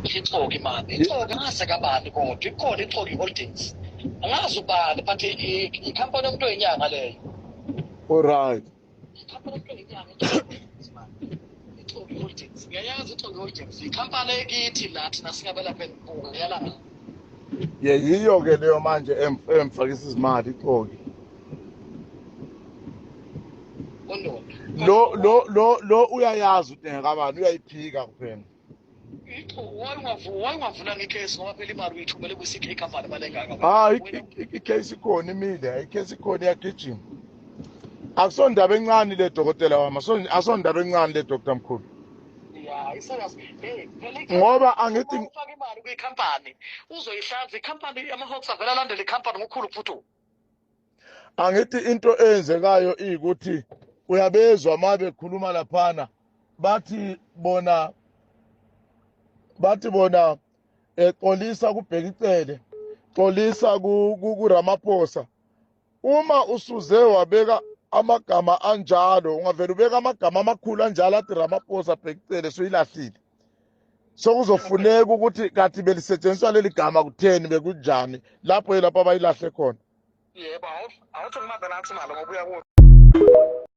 Ixoki manje. Ixoki angaseka abantu kodwa. Ikhona Ixoki Holdings. Angazi ubani but ikhampani yomuntu wenyanga leyo. Alright. Ikhampani yomuntu wenyanga Ixoki Holdings. Ngiyayazi Ixoki Holdings. Ikhampani ekithi la thina singabela phela impunga yala. Yiyo ke leyo manje emfakisa izimali Ixoki. Lo uyayazi udengeka abantu uyayiphika kuphela. Wayengavula ngecase ngoba phela imali uyithumele kwisikhe ikhampani balengaka. Icase ikhona imile, icase ikhona iyagijima. Akusondaba encane le dokotela wami, asondaba encane le Dr. Mkhulu. Yeah, isayazi. Ngoba angithi ufaka imali kwikhampani uzoyihlanza ikhampani ama-Hawks avela landela ikhampani ngokhulu futhi. Angithi into eyenzekayo ukuthi uyabezwa uma bekhuluma laphana bathi bona xolisa kubheka icele, xolisa kuRamaphosa. Uma usuze wabeka amagama anjalo ungavela ubeka amagama amakhulu anjalo athi Ramaphosa bheka icele soyilahlile. Sokuzofuneka ukuthi kathi belisetshenziswa leli gama kutheni bekunjani lapho abayilahle khona. Yebo, awuthi ngimabela nathi imali ngoba uyakuthi